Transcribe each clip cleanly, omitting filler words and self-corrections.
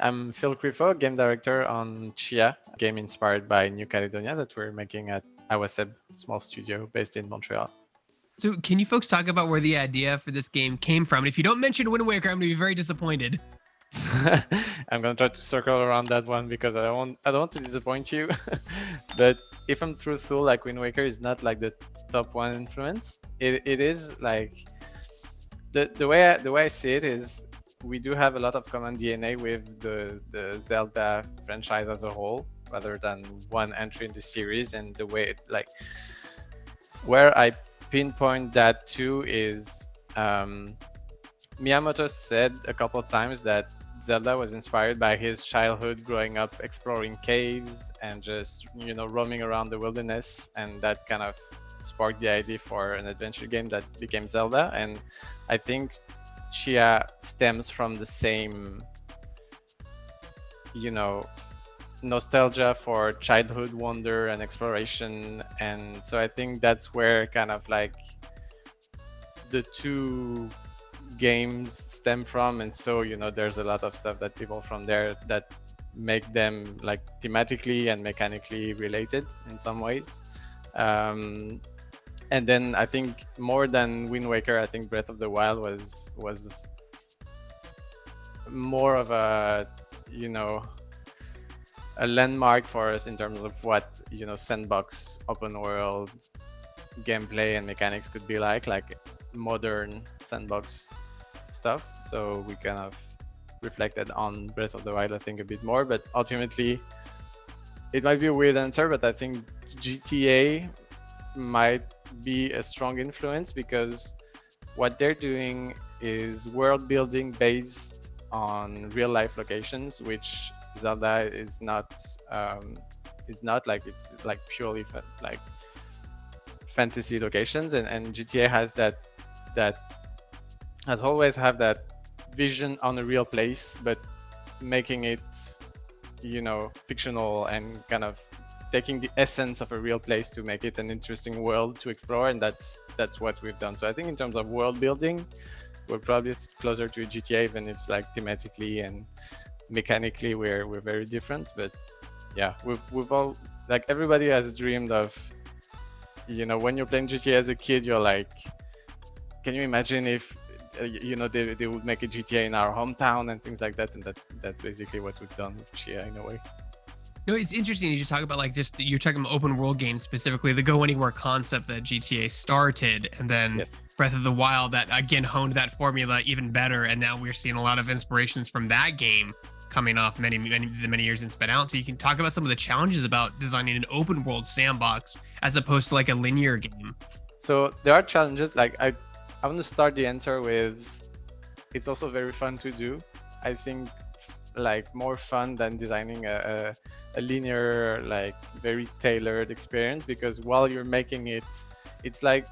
I'm Phil Crifo, game director on Tchia, a game inspired by New Caledonia that we're making at Awaceb, small studio based in Montreal. So, can you folks talk about where the idea for this game came from? And if you don't mention Wind Waker, I'm going to be very disappointed. I'm gonna try to circle around that one because I don't want to disappoint you. But if I'm truthful, like Wind Waker is not like the top one influence. It is like the way I see it is we do have a lot of common DNA with the Zelda franchise as a whole, rather than one entry in the series. And the way it, like, where I pinpoint that to is Miyamoto said a couple of times that Zelda was inspired by his childhood growing up exploring caves and just, roaming around the wilderness, and that kind of sparked the idea for an adventure game that became Zelda. And I think Tchia stems from the same, nostalgia for childhood wonder and exploration. And so I think that's where kind of like the two games stem from. And so, there's a lot of stuff that evolve from there that make them like thematically and mechanically related in some ways. And then I think more than Wind Waker, I think Breath of the Wild was more of a landmark for us in terms of what sandbox open world gameplay and mechanics could be like modern sandbox stuff. So we kind of reflected on Breath of the Wild, I think, a bit more. But ultimately, it might be a weird answer, but I think GTA might be a strong influence because what they're doing is world building based on real life locations, which Zelda is not. Like, it's like purely like fantasy locations, and GTA has that has always have that vision on a real place, but making it fictional and kind of taking the essence of a real place to make it an interesting world to explore. And that's what we've done. So I think in terms of world building, we're probably closer to GTA, even if it's like thematically and mechanically we're very different. But yeah, we've all, like, everybody has dreamed of, when you're playing GTA as a kid, you're like, can you imagine if they would make a GTA in our hometown and things like that. And that's basically what we've done with Tchia in a way. No, it's interesting. You just talk about, like, just you're talking about open world games, specifically the go anywhere concept that GTA started, and then Yes. Breath of the Wild that again honed that formula even better. And now we're seeing a lot of inspirations from that game coming off many years it's been out. So you can talk about some of the challenges about designing an open world sandbox as opposed to like a linear game. So there are challenges. Like, I want to start the answer with, it's also very fun to do. I think like more fun than designing a linear, like very tailored experience, because while you're making it, it's like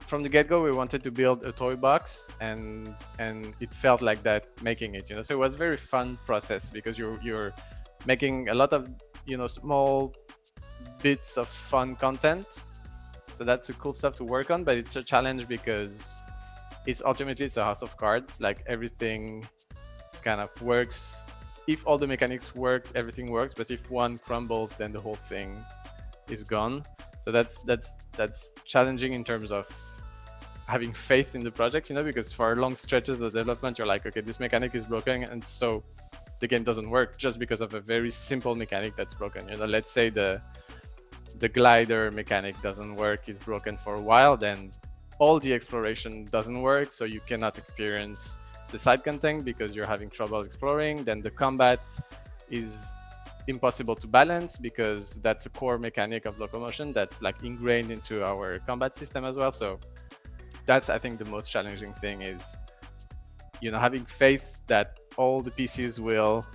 from the get-go we wanted to build a toy box, and it felt like that making it, so it was a very fun process because you're making a lot of small bits of fun content. So that's a cool stuff to work on, but it's a challenge because it's a house of cards. Like, everything kind of works. If all the mechanics work, everything works, but if one crumbles, then the whole thing is gone. So that's challenging in terms of having faith in the project, because for long stretches of development, you're like, okay, this mechanic is broken, and so the game doesn't work just because of a very simple mechanic that's broken. Let's say the glider mechanic doesn't work, is broken for a while, then all the exploration doesn't work, so you cannot experience the side content because you're having trouble exploring. Then the combat is impossible to balance because that's a core mechanic of locomotion that's like ingrained into our combat system as well. So that's, I think, the most challenging thing is, having faith that all the pieces will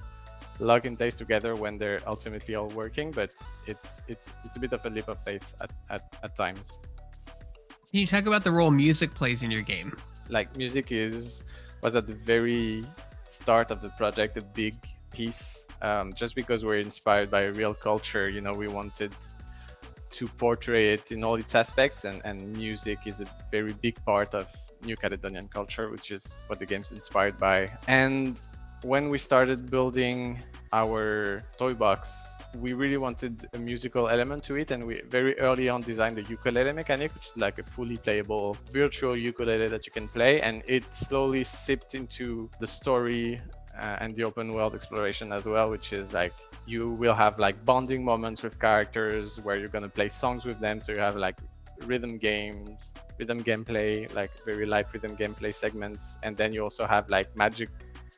lock in place together when they're ultimately all working. But it's a bit of a leap of faith at times. Can you talk about the role music plays in your game? Like, music was at the very start of the project a big piece, just because we're inspired by real culture. We wanted to portray it in all its aspects, and music is a very big part of New Caledonian culture, which is what the game's inspired by. And when we started building our toy box, we really wanted a musical element to it, and we very early on designed the ukulele mechanic, which is like a fully playable virtual ukulele that you can play, and it slowly sipped into the story and the open world exploration as well, which is like you will have like bonding moments with characters where you're gonna play songs with them. So you have like rhythm games, rhythm gameplay, like very light rhythm gameplay segments, and then you also have like magic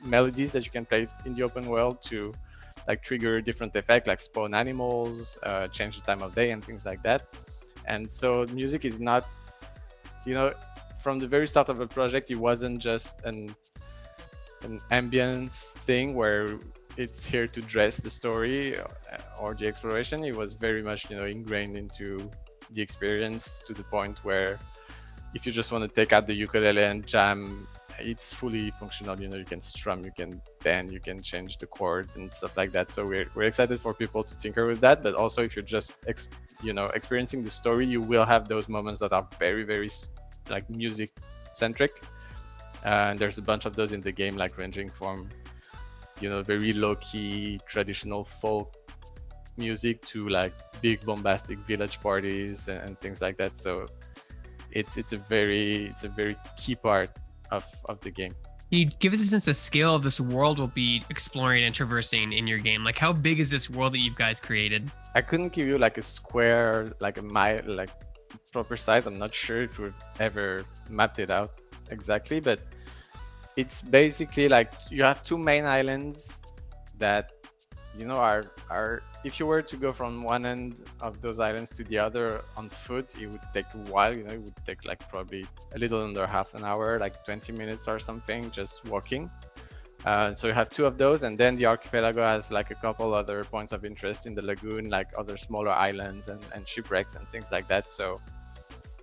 melodies that you can play in the open world to like trigger different effects, like spawn animals, change the time of day, and things like that. And so music is not, you know, from the very start of the project, it wasn't just an ambience thing where it's here to dress the story or the exploration. It was very much, you know, ingrained into the experience to the point where if you just want to take out the ukulele and jam, it's fully functional. You know, you can strum, you can bend, you can change the chord and stuff like that. So we're excited for people to tinker with that. But also, if you're just experiencing the story, you will have those moments that are very, very like music centric. And there's a bunch of those in the game, like ranging from, you know, very low key traditional folk music to like big bombastic village parties and things like that. So it's a very key part of the game. Can you give us a sense of scale of this world we'll be exploring and traversing in your game? Like, how big is this world that you guys created? I couldn't give you like a square, like a mile, like proper size. I'm not sure if we've ever mapped it out exactly, but it's basically like you have two main islands that, you know, are if you were to go from one end of those islands to the other on foot, it would take a while. You know, it would take like probably a little under half an hour, like 20 minutes or something, just walking. So you have two of those, and then the archipelago has like a couple other points of interest in the lagoon, like other smaller islands and shipwrecks and things like that. So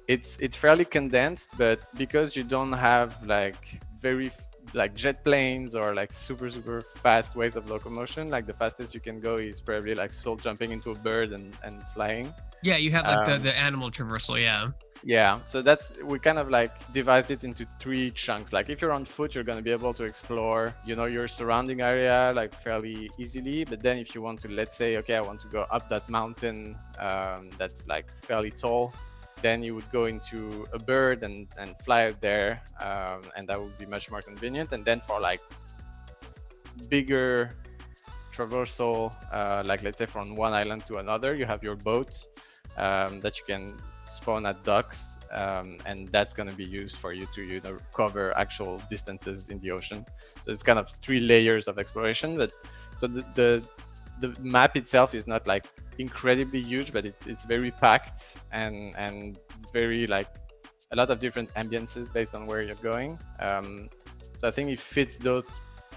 it's fairly condensed, but because you don't have like very like jet planes or like super fast ways of locomotion, like the fastest you can go is probably like soul jumping into a bird and flying. Yeah, you have like the animal traversal. Yeah, so that's, we kind of like divided it into three chunks. Like if you're on foot, you're going to be able to explore, you know, your surrounding area like fairly easily. But then if you want to, let's say, okay, I want to go up that mountain that's like fairly tall, then you would go into a bird and fly out there, and that would be much more convenient. And then for like bigger traversal, like let's say from one island to another, you have your boat that you can spawn at docks, and that's going to be used for you to, you know, cover actual distances in the ocean. So it's kind of three layers of exploration. But so the map itself is not like incredibly huge, but it's very packed and very like a lot of different ambiances based on where you're going. So I think it fits those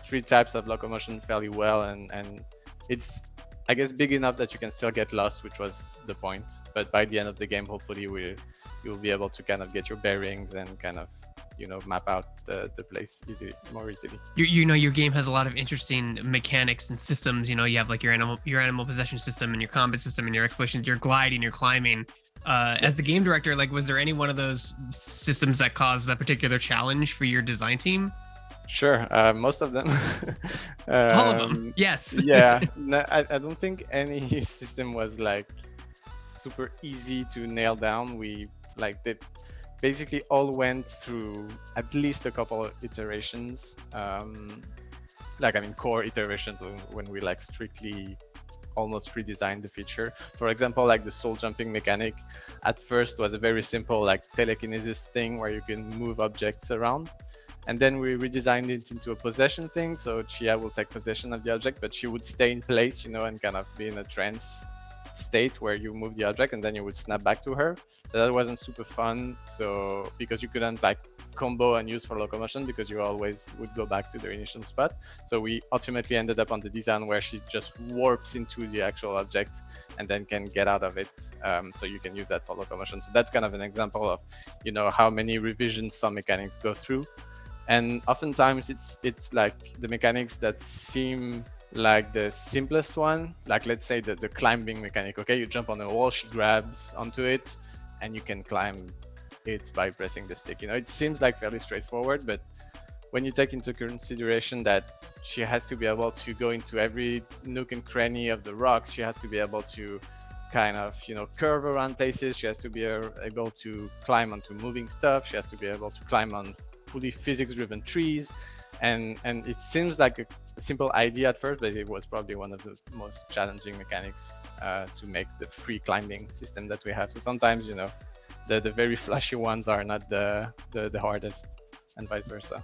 three types of locomotion fairly well, and it's, I guess, big enough that you can still get lost, which was the point. But by the end of the game, hopefully you'll be able to kind of get your bearings and kind of, you know, map out the place more easily. You know, your game has a lot of interesting mechanics and systems. You know, you have like your animal possession system and your combat system and your exploration, your gliding, your climbing. As the game director, like, was there any one of those systems that caused a particular challenge for your design team? Sure, most of them. All of them, yes. Yeah, no, I don't think any system was like super easy to nail down. We like they basically all went through at least a couple of iterations. Like, I mean, core iterations when we like strictly almost redesigned the feature. For example, like the soul jumping mechanic at first was a very simple like telekinesis thing where you can move objects around. And then we redesigned it into a possession thing. So Tchia will take possession of the object, but she would stay in place, you know, and kind of be in a trance state where you move the object and then you would snap back to her. But that wasn't super fun. So because you couldn't like combo and use for locomotion because you always would go back to the initial spot. So we ultimately ended up on the design where she just warps into the actual object and then can get out of it. So you can use that for locomotion. So that's kind of an example of, you know, how many revisions some mechanics go through. And oftentimes it's like the mechanics that seem like the simplest one, like let's say the climbing mechanic. Okay, you jump on a wall, she grabs onto it, and you can climb it by pressing the stick. You know, it seems like fairly straightforward, but when you take into consideration that she has to be able to go into every nook and cranny of the rocks, she has to be able to kind of, curve around places. She has to be able to climb onto moving stuff. She has to be able to climb on fully physics-driven trees. And it seems like a simple idea at first, but it was probably one of the most challenging mechanics to make the free climbing system that we have. So sometimes, the very flashy ones are not the hardest, and vice versa.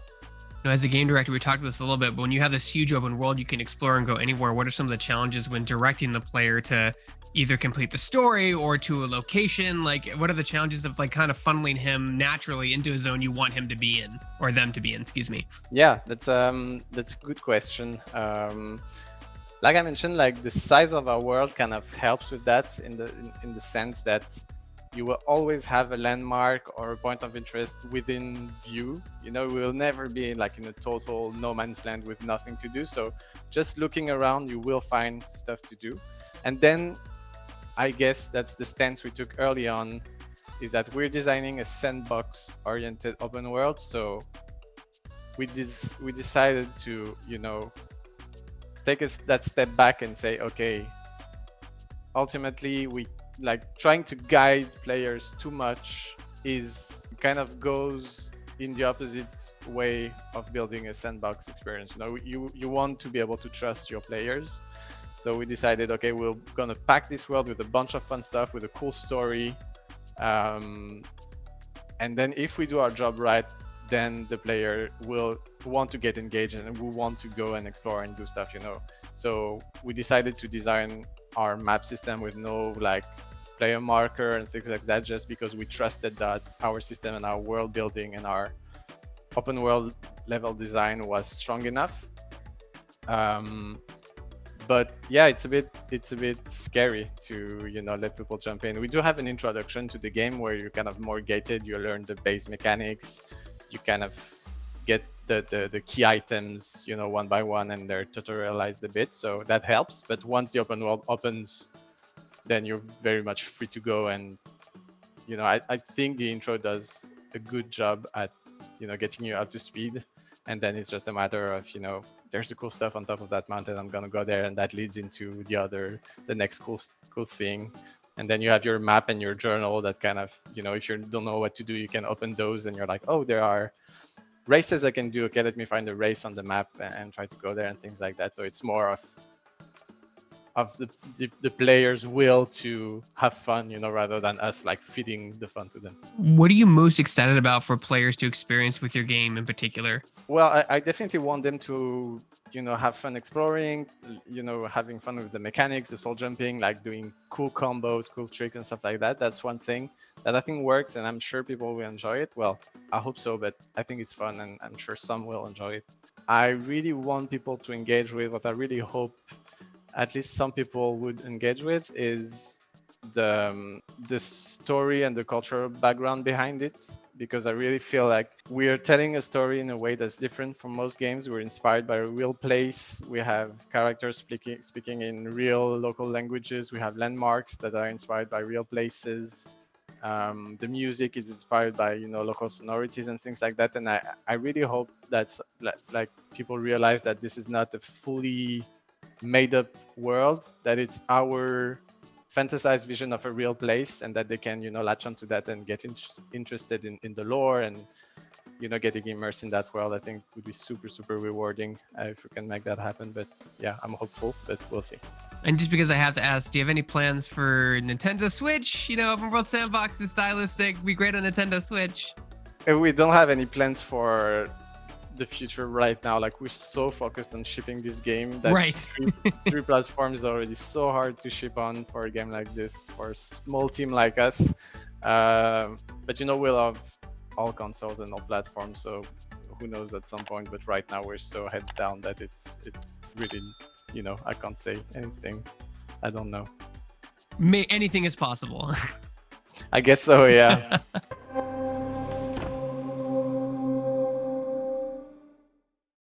As a game director, we talked about this a little bit, but when you have this huge open world you can explore and go anywhere, what are some of the challenges when directing the player to either complete the story or to a location? Like, what are the challenges of like kind of funneling him naturally into a zone you want him to be in, or them to be in, excuse me? Yeah, that's a good question. Like I mentioned, like the size of our world kind of helps with that in the sense that you will always have a landmark or a point of interest within view. We will never be like in a total no man's land with nothing to do. So just looking around, you will find stuff to do. And then I guess that's the stance we took early on, is that we're designing a sandbox oriented open world. So we decided to, take that step back and say, okay, ultimately we like trying to guide players too much is kind of goes in the opposite way of building a sandbox experience. You want to be able to trust your players. So we decided, okay, we're gonna pack this world with a bunch of fun stuff, with a cool story, and then if we do our job right, then the player will want to get engaged and will want to go and explore and do stuff. So we decided to design our map system with no like player marker and things like that, just because we trusted that our system and our world building and our open world level design was strong enough. But yeah, it's a bit scary to let people jump in. We do have an introduction to the game where you're kind of more gated. You learn the base mechanics. You kind of get the key items, one by one, and they're tutorialized a bit, so that helps. But once the open world opens, then you're very much free to go. And I think the intro does a good job at getting you up to speed, and then it's just a matter of there's the cool stuff on top of that mountain, I'm gonna go there, and that leads into the next cool thing. And then you have your map and your journal that kind of, if you don't know what to do, you can open those and you're like, oh, there are races I can do. Okay, let me find a race on the map and try to go there and things like that. So it's more of the players' will to have fun, rather than us like feeding the fun to them. What are you most excited about for players to experience with your game in particular? Well, I definitely want them to, have fun exploring, having fun with the mechanics, the soul jumping, like doing cool combos, cool tricks and stuff like that. That's one thing that I think works, and I'm sure people will enjoy it. Well, I hope so, but I think it's fun, and I'm sure some will enjoy it. I really want people to engage with, what I really hope at least some people would engage with, is the story and the cultural background behind it, because I really feel like we're telling a story in a way that's different from most games. We're inspired by a real place. We have characters speaking in real local languages. We have landmarks that are inspired by real places. The music is inspired by local sonorities and things like that. And I really hope that's like people realize that this is not a fully made up world, that it's our fantasized vision of a real place, and that they can latch onto that and get interested in the lore and getting immersed in that world. I think would be super rewarding if we can make that happen. But yeah, I'm hopeful, but we'll see. And just because I have to ask, do you have any plans for Nintendo Switch? Open world sandbox is stylistic, be great on Nintendo Switch. We don't have any plans for the future right now. Like, we're so focused on shipping this game that right. three platforms is already so hard to ship on for a game like this, for a small team like us. But we'll have all consoles and all platforms, so who knows at some point. But right now we're so heads down that it's really, I can't say anything. I don't know. Anything is possible. I guess so, yeah.